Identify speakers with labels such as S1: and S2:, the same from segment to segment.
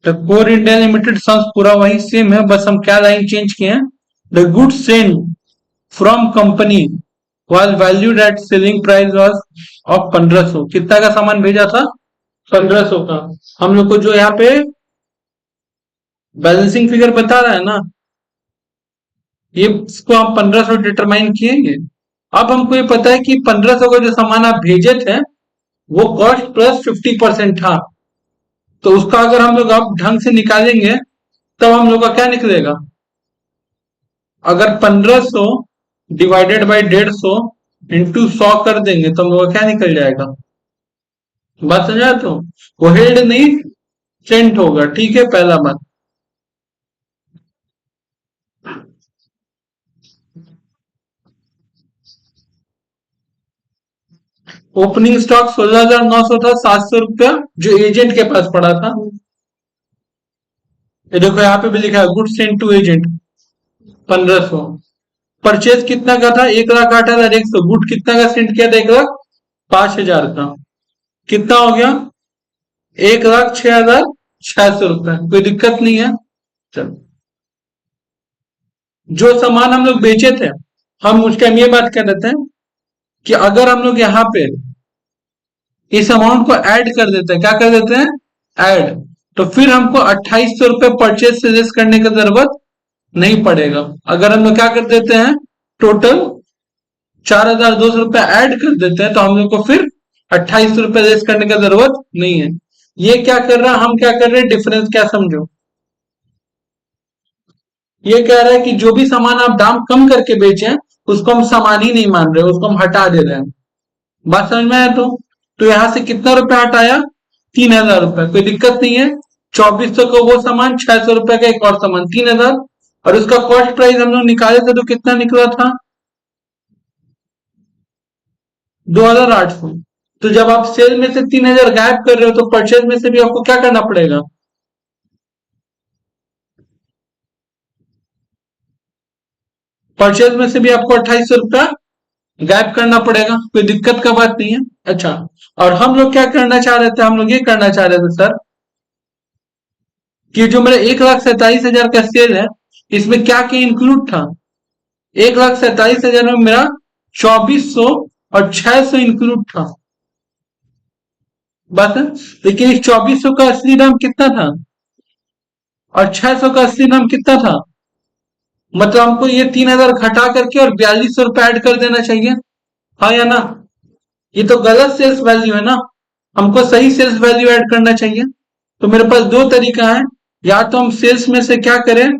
S1: The core India limited sums पूरा वही same है, बस हम क्या लाइन चेंज किए हैं। The good send from company was valued at selling price was of 1500। कितना का सामान भेजा था? 1500 का। हम लोग को जो यहाँ पे बैलेंसिंग फिगर बता रहा है ना, ये इसको हम 1500 डिटरमाइन किएंगे। अब हमको ये पता है कि 1500 का जो सामान आप भेजे थे वो कॉस्ट प्लस 50% था, तो उसका अगर हम लोग अब ढंग से निकालेंगे तब हम लोग का क्या निकलेगा? अगर 1500 डिवाइडेड बाई 150 इंटू 100 कर देंगे तो हम लोग का क्या निकल जाएगा? बात समझा? तो वो हेल्ड नहीं सेंट होगा, ठीक है, पहला बात। ओपनिंग स्टॉक 16,900 था, 700 रुपया जो एजेंट के पास पड़ा था। ये देखो यहाँ पे भी लिखा है good sent to agent 1500। Purchase कितना का था? 1,08,100। गुड कितना का सेंड किया था? 1,05,000 का। कितना हो गया? 1,06,600 रुपए। कोई दिक्कत नहीं है। चलो, जो सामान हम लोग बेचे थे, हम उसके हम ये बात कर देते हैं कि अगर हम लोग यहाँ पे इस अमाउंट को ऐड कर देते हैं, क्या कर देते हैं? ऐड, तो फिर हमको 2,800 रुपए परचेज से लेस करने की जरूरत नहीं पड़ेगा। अगर हम लोग क्या कर देते हैं, टोटल 4,200 रुपए ऐड कर देते हैं तो हम लोग को फिर 2,800 रुपए लेस करने की जरूरत नहीं है। ये क्या कर रहा है, हम क्या कर रहे हैं, डिफरेंस क्या समझो। ये कह रहा है कि जो भी सामान आप दाम कम करके बेचे हैं उसको हम सामान ही नहीं मान रहे, उसको हम हटा दे रहे हैं। बात समझ में आया? तो यहां से कितना रुपया हटाया? 3,000 रुपए। कोई दिक्कत नहीं है। 2,400 का वो सामान, 600 रुपए का एक और सामान, 3,000। और उसका कॉस्ट प्राइस हम लोग निकाले थे तो कितना निकला था? 2,800। तो जब आप सेल में से 3,000 गायब कर रहे हो तो परचेज में से भी आपको क्या करना पड़ेगा? परचेज में से भी आपको 2,800 रुपया गायब करना पड़ेगा। कोई दिक्कत का बात नहीं है। अच्छा, और हम लोग क्या करना चाह रहे थे? हम लोग ये करना चाह रहे थे सर कि जो मेरा 1,47,000 का सेल है इसमें क्या क्या इंक्लूड था? 1,47,000 में मेरा 2,400 और 600 इंक्लूड था। बस, लेकिन इस 2,400 का असली दाम कितना था और 600 का असली दाम कितना था? मतलब हमको ये 3,000 घटा करके और 4,200 रुपए ऐड कर देना चाहिए, हाँ या ना? ये तो गलत सेल्स वैल्यू है ना, हमको सही सेल्स वैल्यू ऐड करना चाहिए। तो मेरे पास दो तरीका है। या तो हम सेल्स में से क्या करें,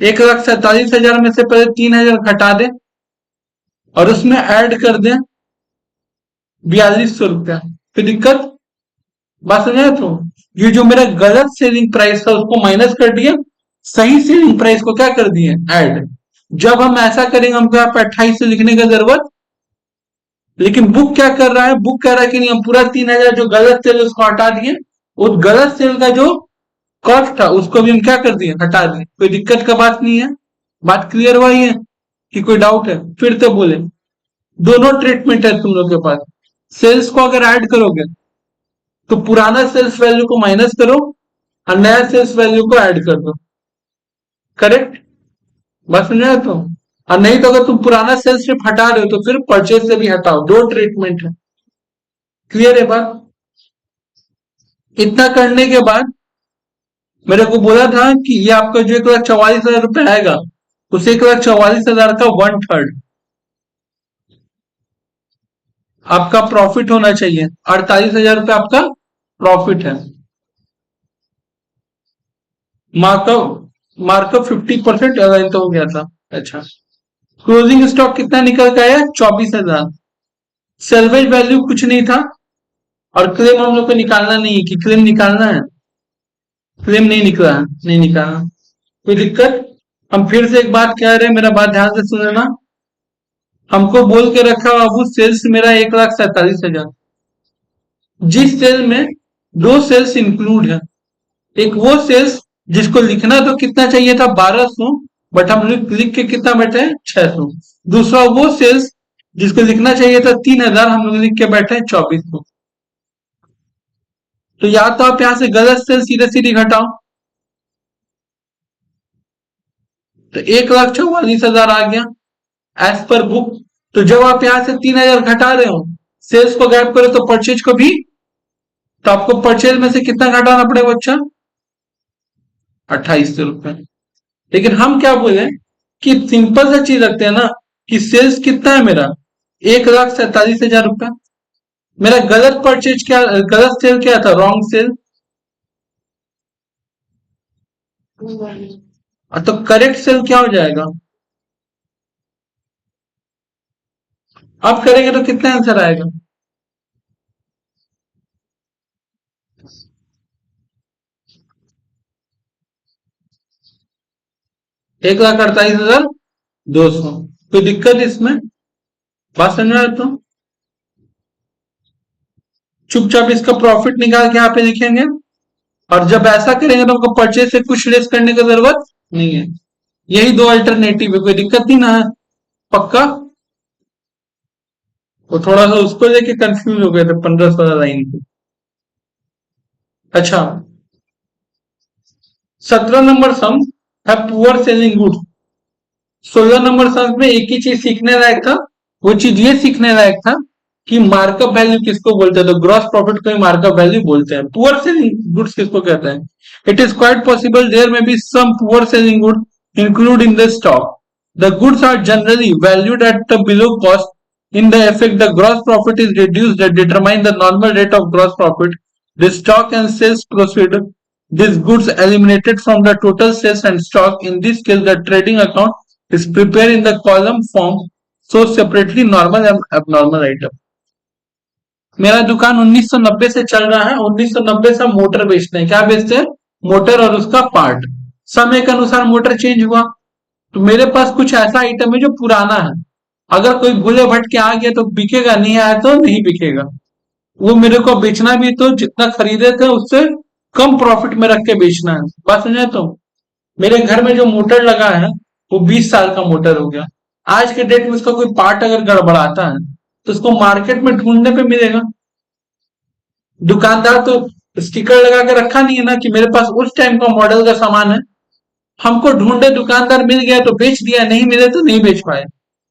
S1: 1,47,000 में से पहले 3,000 घटा दें और उसमें ऐड कर दें 4,200 रुपया। फिर दिक्कत? बात समझा? तो ये जो मेरा गलत सेलिंग प्राइस था उसको माइनस कर दिया, सही सेलिंग प्राइस को क्या कर दिए, ऐड। जब हम ऐसा करेंगे हमको यहाँ पे 2800 लिखने की जरूरत। लेकिन बुक क्या कर रहा है, बुक कह रहा है कि नहीं, हम पूरा 3,000 जो गलत सेल उसको हटा दिए, उस गलत सेल का जो कॉस्ट था उसको भी हम क्या कर दिए, हटा दिए। कोई दिक्कत का बात नहीं है। बात क्लियर हुआ है कि कोई डाउट है? फिर तो बोले, दोनों ट्रीटमेंट है तुम लोग के पास। सेल्स को अगर ऐड करोगे तो पुराना सेल्स वैल्यू को माइनस करो और नया सेल्स वैल्यू को ऐड कर दो। करेक्ट? बात समझा? तो और नहीं तो अगर तुम पुराना सेल्स सिर्फ हटा रहे हो तो फिर परचेज से भी हटाओ। दो ट्रीटमेंट है। क्लियर है बात? इतना करने के बाद मेरे को बोला था कि ये आपका जो 1,44,000 रुपए आएगा उस 1,44,000 का 1/3 आपका प्रॉफिट होना चाहिए। 48,000 रुपए आपका प्रॉफिट है। मार्कअप मार्कअप 50% अलाइन तो हो गया था। अच्छा, क्लोजिंग स्टॉक कितना निकल के आया? 24,000। सेल्वेज वैल्यू कुछ नहीं था और क्लेम हम लोग को निकालना नहीं है कि क्लेम निकालना है। क्लेम नहीं निकला है, नहीं निकालना। कोई दिक्कत? हम फिर से एक बात कह रहे हैं, मेरा बात ध्यान से सुनना। हमको बोल के रखा बाबू सेल्स मेरा 1,47,000। जिस सेल में दो सेल्स इंक्लूड है, एक वो सेल्स जिसको लिखना तो कितना चाहिए था, 1,200, बट हम लिख के कितना बैठे हैं, 600। दूसरा वो सेल्स जिसको लिखना चाहिए था 3,000, हम लोग लिख के बैठे हैं 2,400। तो या तो आप यहां से गलत सेल सीधे सीधे घटाओ, तो 1,44,000 आ गया एज पर बुक। तो जब आप यहां से 3,000 घटा रहे हो, सेल्स को गैप करो तो परचेज को भी, तो आपको परचेज में से कितना घटाना पड़ेगा बच्चा? 2,800 रुपए। लेकिन हम क्या बोले कि सिंपल सा चीज रखते हैं ना, कि सेल्स कितना है मेरा? 1,47,000 रुपए। मेरा गलत परचेज क्या, गलत सेल क्या था? Wrong sale. तो करेक्ट सेल क्या हो जाएगा? अब करेंगे तो कितना आंसर आएगा? 1,48,200। कोई दिक्कत इसमें? बात समझ रहे हो? तो चुपचाप इसका प्रॉफिट निकाल के यहाँ पे लिखेंगे, और जब ऐसा करेंगे तो हमको परचेज से कुछ लेस करने की जरूरत नहीं है। यही दो अल्टरनेटिव है, कोई दिक्कत नहीं ना है? पक्का? वो थोड़ा सा उसको लेके कंफ्यूज हो गए थे 15-16 लाइन पे। अच्छा, 17 नंबर सम है पुअर सेलिंग गुड्स। 16 नंबर सम में एक ही चीज सीखने लायक था, वो चीज ये सीखने लायक था कि मार्कअप वैल्यू किसको बोलते हैं। तो ग्रॉस प्रॉफिट को ही मार्कअप वैल्यू बोलते हैं। पुअर सेलिंग गुड्स किसको कहते हैं? It is quite possible there may be some poor selling good include in the stock. The goods are generally valued at the below cost. In the effect, the gross profit is reduced that determine the normal rate of gross profit. The stock and sales proceed. These goods eliminated from the total sales and stock. In this case, the trading account is prepared in the column form, so separately normal and abnormal item. मेरा दुकान 1990 से चल रहा है। 1990 से हम motor बेचते हैं। क्या बेचते हैं? मोटर और उसका पार्ट। समय के अनुसार मोटर चेंज हुआ, तो मेरे पास कुछ ऐसा आइटम है जो पुराना है। अगर कोई भूले भटके आ गया तो बिकेगा, नहीं आया तो नहीं बिकेगा। वो मेरे को बेचना भी तो जितना खरीदे थे उससे कम प्रॉफिट में रख के बेचना है। बात समझे? तो मेरे घर में जो मोटर लगा है वो 20 साल का मोटर हो गया। आज के डेट में उसका कोई पार्ट अगर गड़बड़ाता है तो उसको मार्केट में ढूंढने पे मिलेगा। दुकानदार तो स्टिकर लगा के रखा नहीं है ना कि मेरे पास उस टाइम का मॉडल का सामान है। हमको ढूंढे, दुकानदार मिल गया तो बेच दिया, नहीं मिले तो नहीं बेच पाए।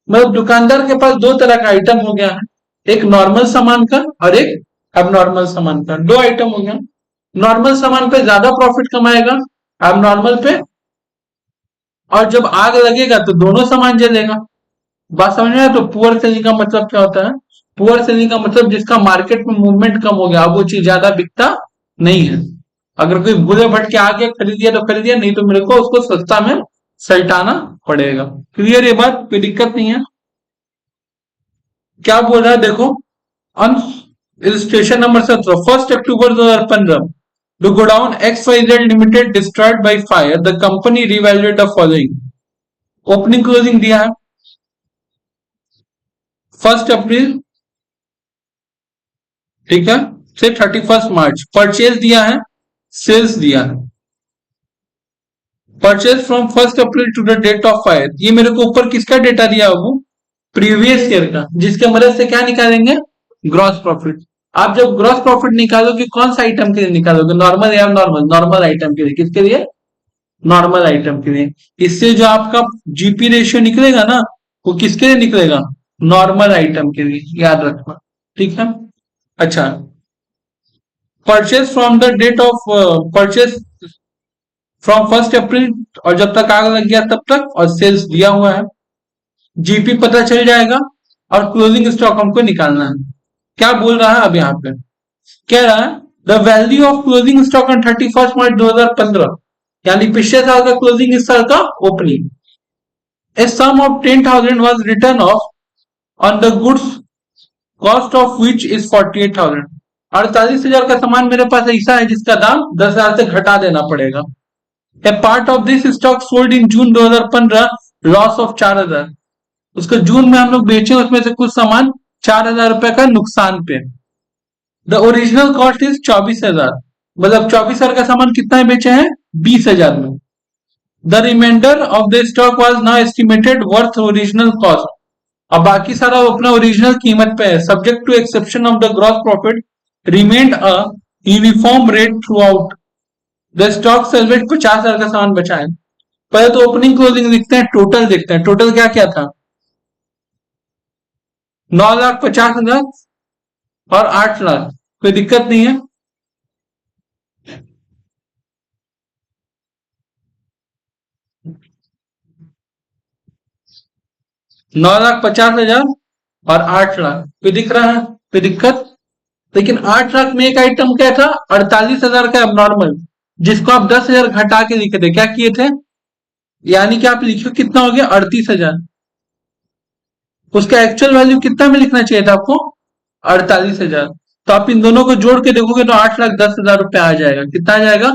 S1: मतलब दुकानदार के पास दो तरह का आइटम हो गया है, एक नॉर्मल सामान का और एक अबनॉर्मल सामान का। दो आइटम हो गया। नॉर्मल सामान पे ज्यादा प्रॉफिट कमाएगा, अबनॉर्मल पे, और जब आग लगेगा तो दोनों सामान जलेगा। बात समझ में आया? तो पुअर सेलिंग का मतलब क्या होता है? पुअर सेलिंग का मतलब जिसका मार्केट में मूवमेंट कम हो गया, अब वो चीज ज्यादा बिकता नहीं है। अगर कोई भूले भटके आ गया, खरीद लिया तो खरीद लिया, नहीं तो मेरे को उसको सस्ता में सल्टाना पड़ेगा। क्लियर ये बात? कोई दिक्कत नहीं है? क्या बोल रहा है देखो, illustration number 17। 1 October 2015, the godown XYZ limited destroyed by fire, the company revaluate the following. Opening closing दिया है 1 अप्रैल, ठीक है, से 31 मार्च। परचेज दिया है, सेल्स दिया है। Purchase from 1 April to the date of fire, ये मेरे को ऊपर किसका डेटा दिया है? वो प्रीवियस ईयर का, जिसके मदद से क्या निकालेंगे? Gross profit. आप जब ग्रॉस प्रॉफिट निकालोगे कौन सा आइटम के लिए निकालोगे? नॉर्मल या नॉर्मल? नॉर्मल आइटम के लिए। किसके लिए? नॉर्मल आइटम के लिए। इससे जो आपका जीपी रेशियो निकलेगा ना, वो किसके लिए निकलेगा? नॉर्मल आइटम के लिए, याद रखना, ठीक है। अच्छा, purchase from the date of purchase from 1 April, और जब तक आग लग गया तब तक, और सेल्स दिया हुआ है, जीपी पता चल जाएगा, और क्लोजिंग स्टॉक हमको निकालना है। क्या बोल रहा है अब यहाँ पे? कह रहा है the value of closing stock on 31 March 2015, यानी पिछले साल का क्लोजिंग, इस साल का opening. A sum of 10,000 was written off on the goods, cost of which is 48,000। 48,000 का सामान मेरे पास ऐसा है जिसका दाम 10,000 से घटा देना पड़ेगा। A part of this stock sold in June 2015, loss of 4,000। उसको जून में हम लोग बेचे, उसमें से कुछ सामान 4,000 रुपए का नुकसान पे। द ओरिजिनल कॉस्ट इज 24,000, मतलब 24,000 का सामान कितना बेचे हैं? 20,000 में। The reminder of the stock was now estimated worth original cost. अब बाकी सारा अपना ओरिजिनल कीमत पे है, subject to exception of the gross profit remained a uniform rate throughout the stock salvage 50,000 का सामान बचा है। पहले तो ओपनिंग क्लोजिंग देखते हैं, टोटल देखते हैं, टोटल क्या क्या था, 9,50,000 और 8 लाख, कोई दिक्कत नहीं है। 9,50,000 और 8 लाख, कोई दिख रहा है, कोई दिक्कत। लेकिन 8 लाख में एक आइटम क्या था, 48,000 का एबनॉर्मल, जिसको आप 10,000 घटा के लिखे थे, क्या किए थे, यानी कि आप लिखो कितना हो गया, 38,000। उसका एक्चुअल वैल्यू कितना में लिखना चाहिए था आपको, 48,000। तो आप इन दोनों को जोड़ के देखोगे तो 8,10,000 रुपए आ जाएगा, कितना आ जाएगा,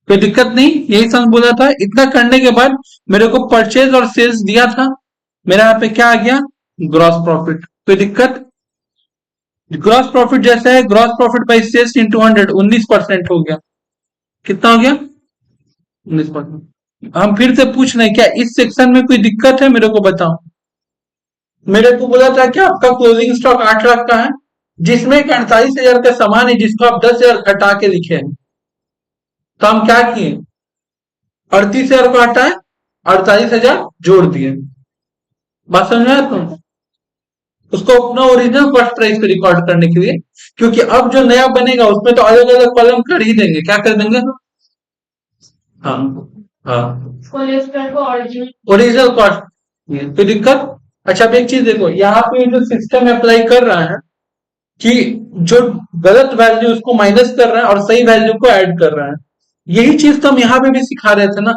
S1: कोई दिक्कत नहीं। यही समझ बोला था। इतना करने के बाद मेरे को परचेज और सेल्स दिया था, मेरा यहाँ पे क्या आ गया, ग्रॉस प्रॉफिट, कोई दिक्कत। ग्रॉस प्रॉफिट जैसा है, gross profit by sales into 100, 19% हो गया, कितना हो गया, 19%। हम फिर से पूछ रहे हैं, क्या इस सेक्शन में कोई दिक्कत है, मेरे को बताओ। मेरे को बोला था कि आपका क्लोजिंग स्टॉक 8 लाख का है, जिसमें 48,000 का सामान है, जिसको आप 10,000 घटा के लिखे हैं। तो हम क्या किए, 38,000 को हटाए, 48,000 जोड़ दिए। बात समझ में आया तुम, उसको अपना ओरिजिनल कॉस्ट प्राइस पे रिकॉर्ड करने के लिए, क्योंकि अब जो नया बनेगा उसमें तो अलग अलग कॉलम कर ही देंगे, क्या कर देंगे, हाँ हाँ, ओरिजिनल कॉस्ट, कोई दिक्कत। अच्छा अब एक चीज देखो, यहाँ पे जो सिस्टम अप्लाई कर रहा है कि जो गलत वैल्यू उसको माइनस कर रहा है और सही वैल्यू को ऐड कर रहा है, यही चीज तो हम यहाँ पे भी सिखा रहे थे ना।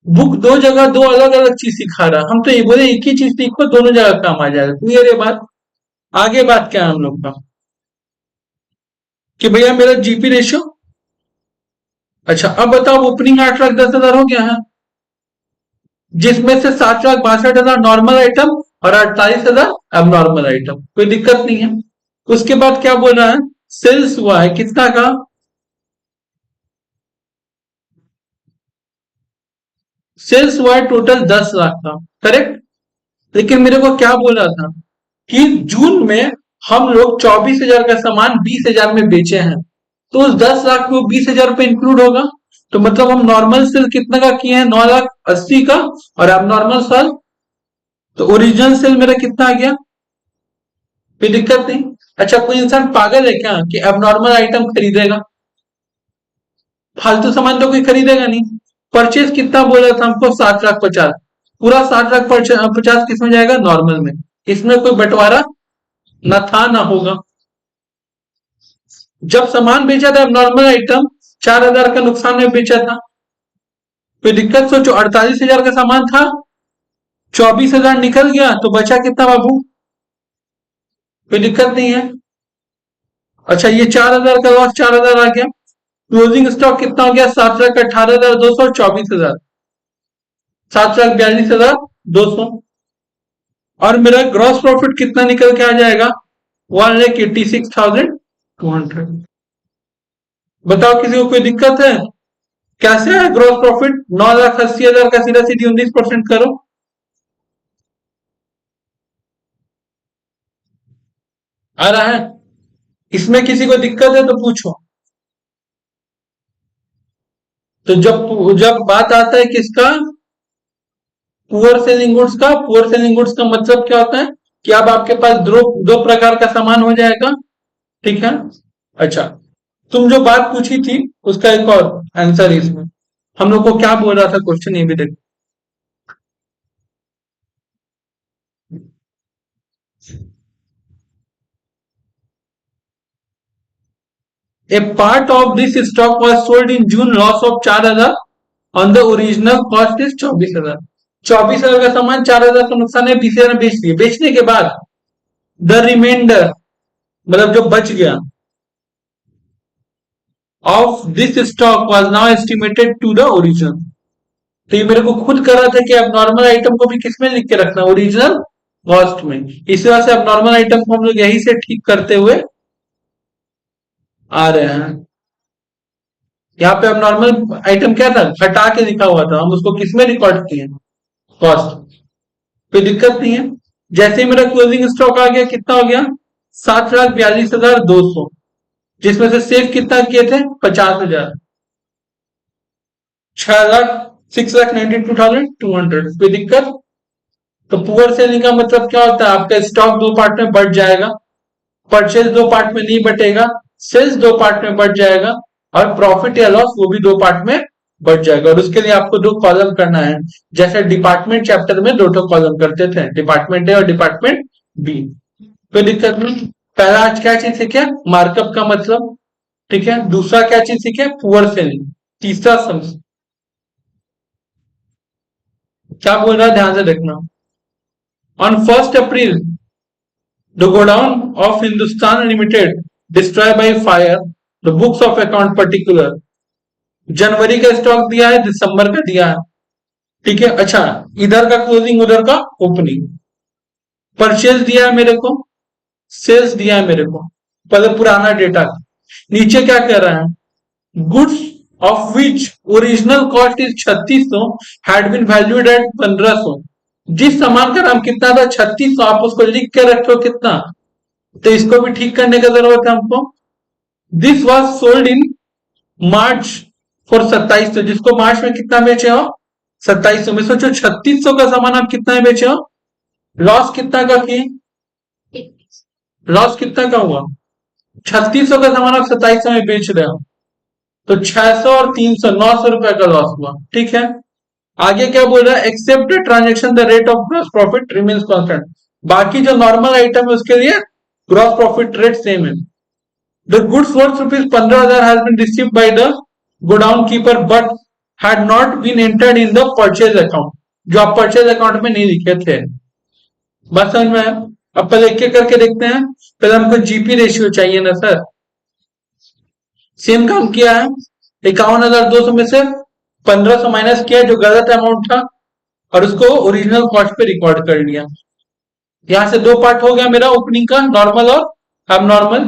S1: बुक दो जगह दो अलग अलग चीज सिखा रहा है, हम तो ये बोले एक ही चीज सीखो, दोनों जगह काम आ जाएगा, क्लियर ये बात। आगे बात क्या है हम लोग का, कि भैया मेरा जीपी रेशियो, अच्छा अब बताओ, ओपनिंग 8,10,000 हो गया है, जिसमें से 7,62,000 नॉर्मल आइटम और 48,000 अब नॉर्मल आइटम, कोई दिक्कत नहीं है। उसके बाद क्या बोल रहा है, सेल्स हुआ है कितना का, सेल्स हुआ है टोटल 10 लाख का, करेक्ट। लेकिन मेरे को क्या बोल रहा था कि जून में हम लोग 24,000 का सामान 20,000 में बेचे हैं, तो उस 10 लाख में 20,000 रुपए इंक्लूड होगा। तो मतलब हम नॉर्मल सेल कितना का किए हैं, 9,80,000 का, और अब नॉर्मल सेल, तो ओरिजिनल सेल मेरा कितना आ गया, कोई दिक्कत नहीं। अच्छा कोई इंसान पागल है क्या कि अब नॉर्मल आइटम खरीदेगा, फालतू सामान तो कोई खरीदेगा नहीं। परचेज कितना बोला था हमको, 7,50,000, पूरा 7,50,000 किस में जाएगा, नॉर्मल में, इसमें कोई बंटवारा न था ना होगा। जब सामान बेचा था नॉर्मल आइटम, 4,000 का नुकसान में बेचा था, कोई दिक्कत। सोचो 48,000 का सामान था, 24,000 निकल गया, तो बचा कितना बाबू, कोई दिक्कत नहीं है। अच्छा ये 4,000 का लॉस, 4,000 आ गया। क्लोजिंग स्टॉक कितना हो गया, 7,18,200 और 24,000, 7,42,200। और मेरा ग्रॉस प्रॉफिट कितना निकल के आ जाएगा, 1,86,200। बताओ किसी को कोई दिक्कत है, कैसे है ग्रॉस प्रॉफिट, 9,80,000 का सीधा सीधी 19% करो, आ रहा है। इसमें किसी को दिक्कत है तो पूछो। तो जब जब बात आता है किसका, पुअर सेलिंग गुड्स का, पुअर सेलिंग गुड्स का मतलब क्या होता है कि अब आपके पास दो प्रकार का सामान हो जाएगा, ठीक है। अच्छा तुम जो बात पूछी थी उसका एक और आंसर इसमें, हम लोग को क्या बोल रहा था क्वेश्चन, ये भी देखो। A part of this stock was sold in June, loss of 4,000 on the original cost is 24,000। 24,000 का सामान 4,000 का नुकसान है, 20,000 में बेच दिए। बेचने के बाद द रिमाइंडर, मतलब जो बच गया, of this stock was now estimated to the original. तो ये मेरे को खुद कर रहा था कि अब नॉर्मल आइटम को भी किसमें लिख के रखना, ओरिजिनल कॉस्ट में। इस वजह से अब नॉर्मल आइटम को हम लोग यही से ठीक करते हुए आ रहे हैं। यहाँ पे अब नॉर्मल आइटम क्या था, घटा के लिखा हुआ था, हम उसको किसमें रिकॉर्ड किए, कॉस्ट। कोई दिक्कत नहीं है। जैसे ही मेरा क्लोजिंग स्टॉक आ गया, कितना हो गया, 7,42,200। जिसमें से सेल कितना किए थे 50,000, 6 लाख 6,92,200, कोई दिक्कत? तो पुअर सेलिंग का मतलब क्या होता है? आपका स्टॉक दो पार्ट में बढ़ जाएगा, परचेज दो पार्ट में नहीं बटेगा, सेल्स दो पार्ट में बढ़ जाएगा, और प्रॉफिट या लॉस वो भी दो पार्ट में बढ़ जाएगा। और उसके लिए आपको दो कॉलम करना है, जैसे डिपार्टमेंट चैप्टर में दो कॉलम करते थे, डिपार्टमेंट ए और डिपार्टमेंट बी। कोई दिक्कत नहीं। पहला आज क्या चीज सीखे? मार्कअप का मतलब, ठीक है। दूसरा क्या चीज सीखे? Poor selling. तीसरा समझ क्या बोल रहा है, ध्यान से देखना। On 1 April the godown of Hindustan Limited destroyed by fire the books of account particular। जनवरी का स्टॉक दिया है, दिसंबर का दिया है, ठीक है। अच्छा, इधर का क्लोजिंग उधर का ओपनिंग। परचेज दिया है मेरे को, सेल्स दिया है मेरे को, पहले पुराना डेटा। नीचे क्या कह रहा है? Goods of which original cost is 3600 had been valued at 1500। जिस सामान का नाम कितना था 3600, आप उसको लिख के रखे हो कितना, तो इसको भी ठीक करने का जरूरत है हमको। This was sold in March for 2700, जिसको मार्च में कितना बेचे हो? 2700 में। सोचो 3600 का सामान आप कितना में बेचे हो? लॉस कितना का किए? लॉस कितना का हुआ? 3600 का सामान आप 2700 में बेच रहे हो, तो 600 और 300, 900 रुपए का लॉस हुआ, ठीक है। आगे क्या बोल रहा है? Except transaction the rate of gross profit remains constant. बाकी जो नॉर्मल आइटम है उसके लिए ग्रॉस प्रॉफिट रेट सेम है। The goods worth ₹15,000 has been received by the godown keeper but had not been entered in the purchase account, जो आप purchase account में नहीं लिखे थे। बात समझ में आया? अब पहले एक एक करके देखते हैं। पहले हमको जीपी रेशियो चाहिए ना सर। सेम काम किया है, 51,200 में से 1500 माइनस किया जो गलत अमाउंट था, और उसको ओरिजिनल कॉस्ट पे रिकॉर्ड कर लिया। यहां से दो पार्ट हो गया मेरा ओपनिंग का, नॉर्मल और अब नॉर्मल।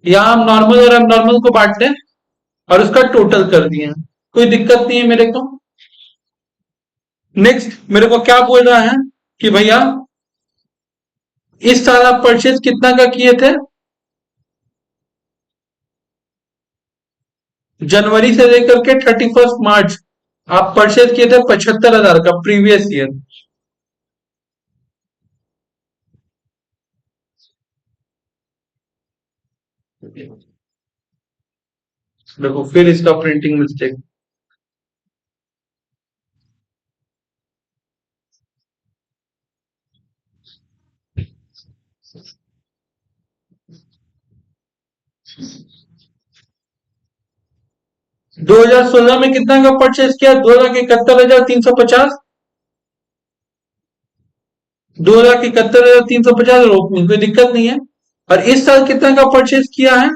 S1: यहां हम नॉर्मल और अब नॉर्मल को बांट दें और उसका टोटल कर दिए, कोई दिक्कत नहीं है मेरे को। नेक्स्ट मेरे को क्या बोल रहा है कि भैया इस साल आप परचेज कितना का किए थे? जनवरी से लेकर के 31 मार्च आप परचेज किए थे 75,000 का प्रीवियस ईयर। देखो फिर इसका प्रिंटिंग मिस्टेक। दो हजार सोलह में कितना का परचेज किया? 2,71,350। 2,71,350 ओपनिंग, कोई दिक्कत नहीं है। और इस साल कितना का परचेज किया है?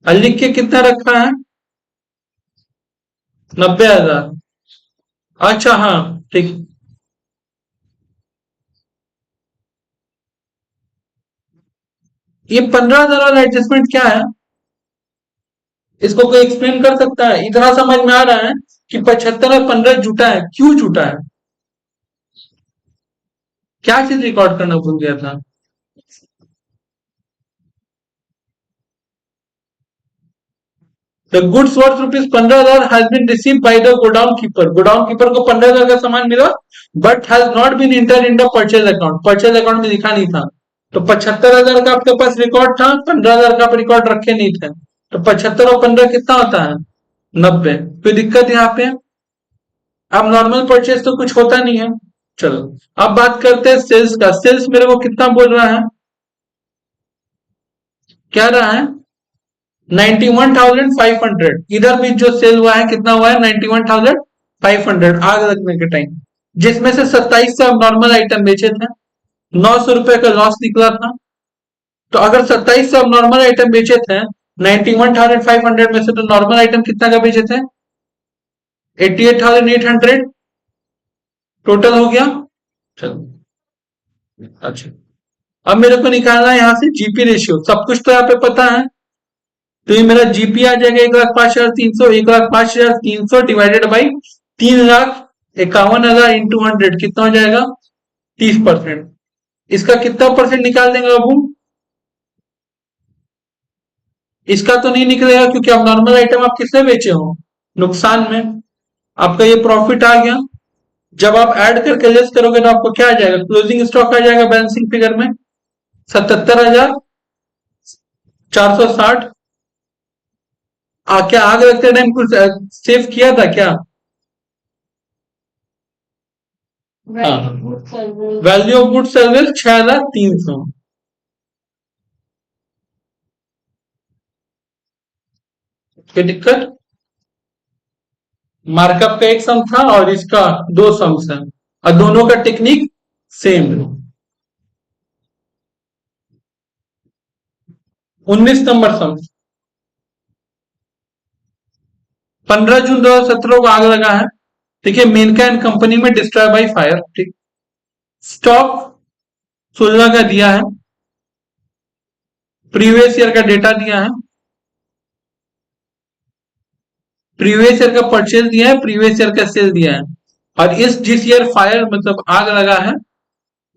S1: लिख के कितना रखा है? 90,000। अच्छा हाँ, ठीक। ये 15,000 वाला एडजस्टमेंट क्या है? इसको कोई एक्सप्लेन कर सकता है? इतना समझ में आ रहा है कि 75 और 15 जुटा है, क्यों जुटा है? क्या चीज रिकॉर्ड करना भूल गया था? The goods worth ₹15,000 has been received by the godown keeper. Godown keeper को 15,000 का सामान मिला, but has not been enter in the purchase account. Purchase account में लिखा नहीं था। तो 75,000 का आपके पास रिकॉर्ड था, 15,000 का आप रिकॉर्ड रखे नहीं थे, तो 75 और 15 कितना होता है? 90। कोई दिक्कत यहाँ पे? अब नॉर्मल परचेज तो कुछ होता नहीं है। चलो अब बात करते हैं सेल्स का। सेल्स मेरे को कितना बोल रहा है? क्या रहा है? 91,500। इधर भी जो सेल हुआ है कितना हुआ है? 91,500 आग लगने के टाइम, जिसमें से 27 से हम नॉर्मल आइटम बेचे थे, 900 रुपए का लॉस निकला था। तो अगर 27 से हम नॉर्मल आइटम बेचे थे 91,500 में से, तो नॉर्मल आइटम कितना का बेचे थे? 88,800 टोटल हो गया। चलो अच्छा, अब मेरे को निकालना है यहाँ से जीपी रेशियो। सब कुछ तो यहाँ पे पता है, तो ये मेरा जीपी आ जाएगा 1,05,300। 1,05,300 डिवाइडेड बाई 3,51,000 इंटू 100 कितना हो जाएगा? 30%। इसका कितना परसेंट निकाल देंगे बाबू? इसका तो नहीं निकलेगा क्योंकि आप नॉर्मल आइटम आप किससे बेचे हो, नुकसान में। आपका ये प्रॉफिट आ गया। जब आप ऐड करके लेस करोगे तो आपको क्या आ जाएगा, क्लोजिंग स्टॉक आ जाएगा बैलेंसिंग फिगर में 77,460। क्या आगे लगते टाइम कुछ सेव किया था क्या? Value of good service 6,300। कोई दिक्कत? मार्कअप का एक सम था और इसका दो सम्स है और दोनों का टेक्निक सेम है। 19 नंबर सम, 15 जून 2017 को आग लगा है। देखिए मेनका एंड कंपनी में डिस्ट्रॉय बाय फायर। ठीक, स्टॉक 16 का दिया है, प्रीवियस ईयर का डेटा दिया है, प्रीवियस ईयर का परचेज दिया है, प्रीवियस ईयर का सेल दिया है और इस जिस ईयर फायर मतलब आग लगा है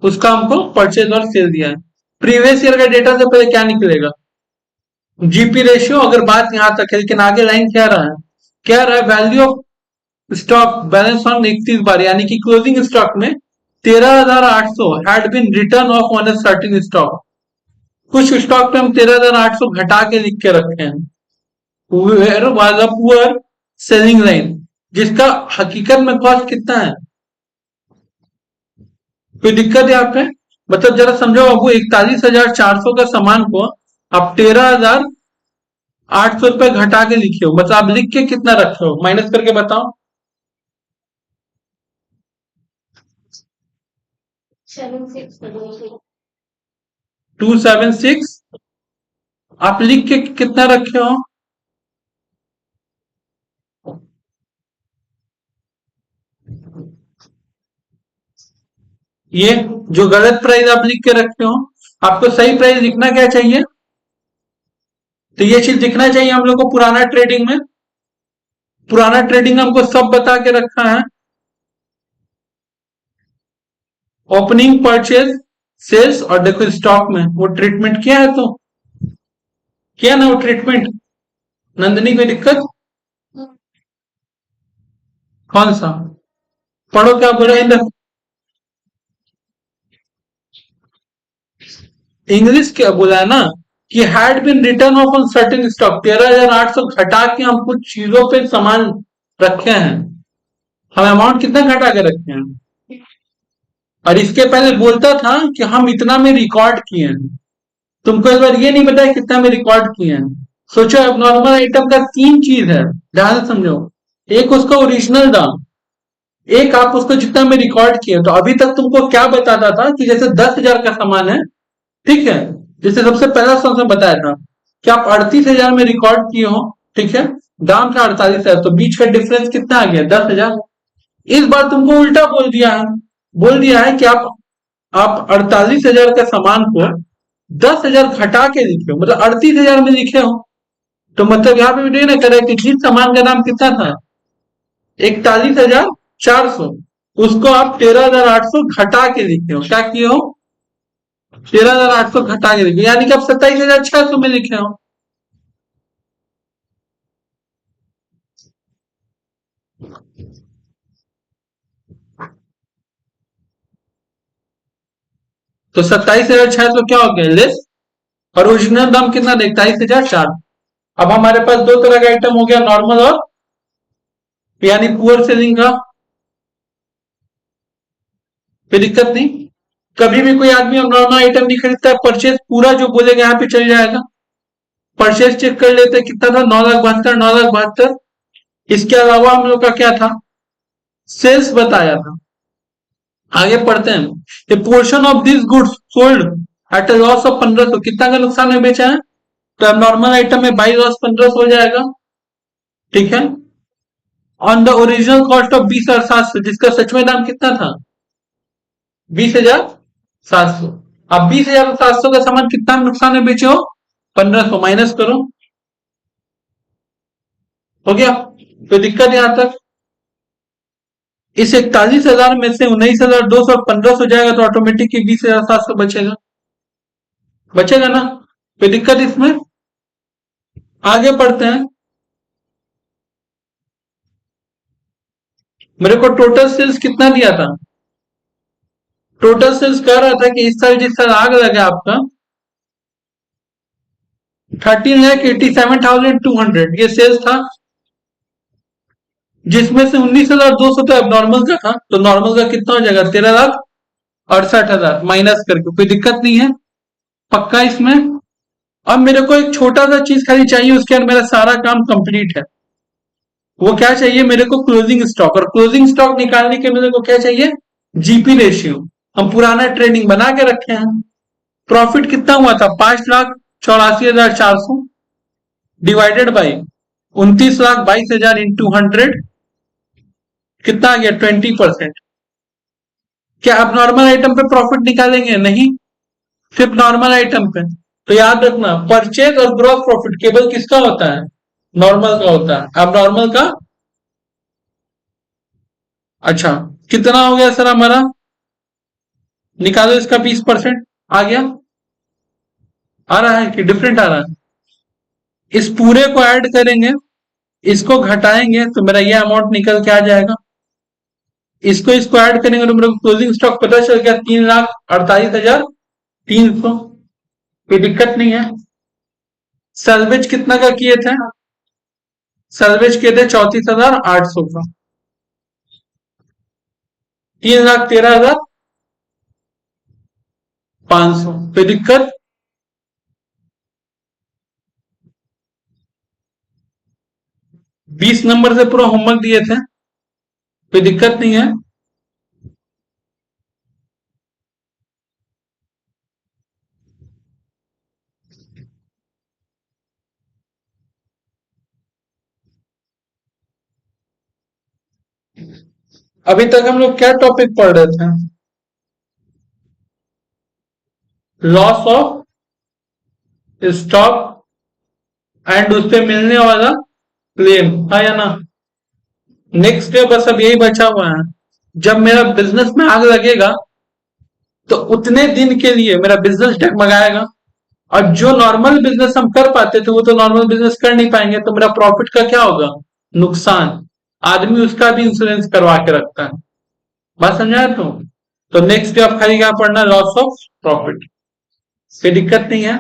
S1: उसका हमको परचेज और सेल दिया है। प्रीवियस ईयर का डेटा से पहले क्या निकलेगा, जीपी रेशियो। अगर बात यहां तक है, लेकिन आगे लाइन क्या रहा है, क्या रहा है, value of stock balance on 31 बार, यानी कि क्लोजिंग स्टॉक में 13,800 had been written off on a certain stock. कुछ स्टॉक पे हम 13,800 घटा के लिख के रखे हैं, where was a poor selling line, जिसका हकीकत में कॉस्ट कितना है। कोई दिक्कत है यहाँ पे? मतलब जरा समझो बाबू, 41,400 का सामान को आप 13,800 रुपए घटा के लिखे हो, मतलब आप लिख के कितना रखे हो, माइनस करके बताओ। 276 आप लिख के कितना रखे हो, ये जो गलत प्राइस आप लिख के रखे हो, आपको सही प्राइस लिखना क्या चाहिए, तो ये चीज दिखना चाहिए हम लोग को। पुराना ट्रेडिंग में, पुराना ट्रेडिंग हमको सब बता के रखा है, ओपनिंग, परचेज, सेल्स और देखो स्टॉक में वो ट्रीटमेंट किया है, तो किया ना वो ट्रीटमेंट। नंदनी कोई दिक्कत? कौन सा पढ़ो, क्या बोला इन इंग्लिश, क्या बोला है ना कि had been return off on certain stock, 13,800 घटा के हम कुछ चीजों पे सामान रखे हैं, हम अमाउंट कितना घटा के रखे हैं। और इसके पहले बोलता था कि हम इतना में रिकॉर्ड किए हैं, तुमको इस बार ये नहीं बताया कितना में रिकॉर्ड किए हैं। सोचो अब नॉर्मल आइटम का तीन चीज है, ध्यान से समझो। एक उसका ओरिजिनल दाम, एक आप उसको जितना में रिकॉर्ड किए। तो अभी तक तुमको क्या बताता था कि जैसे 10,000 का सामान है, ठीक है, जैसे सबसे पहला सबसे बताया था कि आप 38,000 में रिकॉर्ड किए हो, ठीक है, दाम था 48,000, तो बीच का डिफरेंस कितना आ गया, 10,000। इस बार तुमको उल्टा बोल दिया है, बोल दिया है कि आप 48,000 का सामान को 10,000 घटा के लिखे हो, मतलब 38,000 में लिखे हो। तो मतलब यहाँ पे वीडियो ना करे कि जिस सामान का दाम कितना था, 41,400, उसको आप 13,800 घटा के लिखे हो। क्या किए हो, 13,800 घटा के लिखे, यानी कि आप 27,600 में लिखे हो। तो 27,600 क्या हो गया, लेस। और ओरिजिनल दाम कितना था, 41,400। अब हमारे पास दो तरह का आइटम हो गया, नॉर्मल और यानी पुअर सेलिंग का। कोई दिक्कत नहीं। कभी भी कोई आदमी अब नॉर्मल आइटम नहीं खरीदता है, परचेज पूरा जो बोलेगा यहाँ पे चल जाएगा। परचेज चेक कर लेते कितना था, 9,72,000, 9,72,000। इसके अलावा हम लोग का क्या था, सेल्स बताया था। आगे पढ़ते हैं, ए portion of this goods sold at a loss of 1,500, कितना का नुकसान में बेचा है, तो अब नॉर्मल आइटम में बाई लॉस 1,500 हो जाएगा, ठीक है। On the original cost of 20,700, जिसका सच में दाम कितना था, 20,700। अब 20,700 का सामान कितना नुकसान में बेचे हो, 1,500, माइनस करो, हो गया। कोई दिक्कत यहां तक? इस 41,000 में से 19,200 1,500 जाएगा तो ऑटोमेटिक 20,700 बचेगा, बचेगा ना। कोई दिक्कत इसमें? आगे पढ़ते हैं। मेरे को टोटल सेल्स कितना दिया था? टोटल सेल्स कह रहा था कि इस साल जिस साल आग लगा आपका 13,87,200 ये सेल्स था, जिसमें से 19,200 तो एबनॉर्मल का था, तो नॉर्मल का कितना हो जाएगा? 13,68,000 माइनस करके, कोई दिक्कत नहीं है, पक्का इसमें। अब मेरे को एक छोटा सा चीज खाली चाहिए, उसके अंदर मेरा सारा काम कंप्लीट है। वो क्या चाहिए मेरे को? Closing stock. और क्लोजिंग स्टॉक निकालने के मेरे को क्या चाहिए? GP ratio. हम पुराना ट्रेडिंग बना के रखे हैं। प्रॉफिट कितना हुआ था? 5,84,400 डिवाइडेड बाई 29,22,000 इंटू 100, कितना आ गया? 20%। क्या अब नॉर्मल आइटम पे प्रॉफिट निकालेंगे? नहीं, सिर्फ नॉर्मल आइटम पे। तो याद रखना, परचेज और ग्रॉस प्रॉफिट केवल किसका होता है? नॉर्मल का होता है। अब नॉर्मल का अच्छा कितना हो गया सर हमारा? निकालो इसका 20%। आ गया? आ रहा है कि डिफरेंट आ रहा है? इस पूरे को ऐड करेंगे, इसको घटाएंगे तो मेरा ये अमाउंट निकल के आ जाएगा। इसको इसको ऐड करेंगे तो मेरे को क्लोजिंग स्टॉक पता चल गया 3,48,300। कोई दिक्कत नहीं है। सैलवेज कितना का किए थे? सैलवेज किए थे 34,800 का। 3,13,500। कोई दिक्कत? बीस नंबर से पूरा होमवर्क दिए थे, कोई दिक्कत नहीं है। अभी तक हम लोग क्या टॉपिक पढ़ रहे थे? लॉस ऑफ स्टॉक एंड उस पे मिलने वाला क्लेम, है या ना? नेक्स्ट डे बस अब यही बचा हुआ है। जब मेरा बिजनेस में आग लगेगा तो उतने दिन के लिए मेरा बिजनेस डगमगाएगा। और जो नॉर्मल बिजनेस हम कर पाते थे वो तो नॉर्मल बिजनेस कर नहीं पाएंगे, तो मेरा प्रॉफिट का क्या होगा? नुकसान। आदमी उसका भी इंश्योरेंस करवा के रखता है। बात समझा तो नेक्स्ट डे आप खाली क्या पढ़ना? Loss of profit. कोई दिक्कत नहीं है।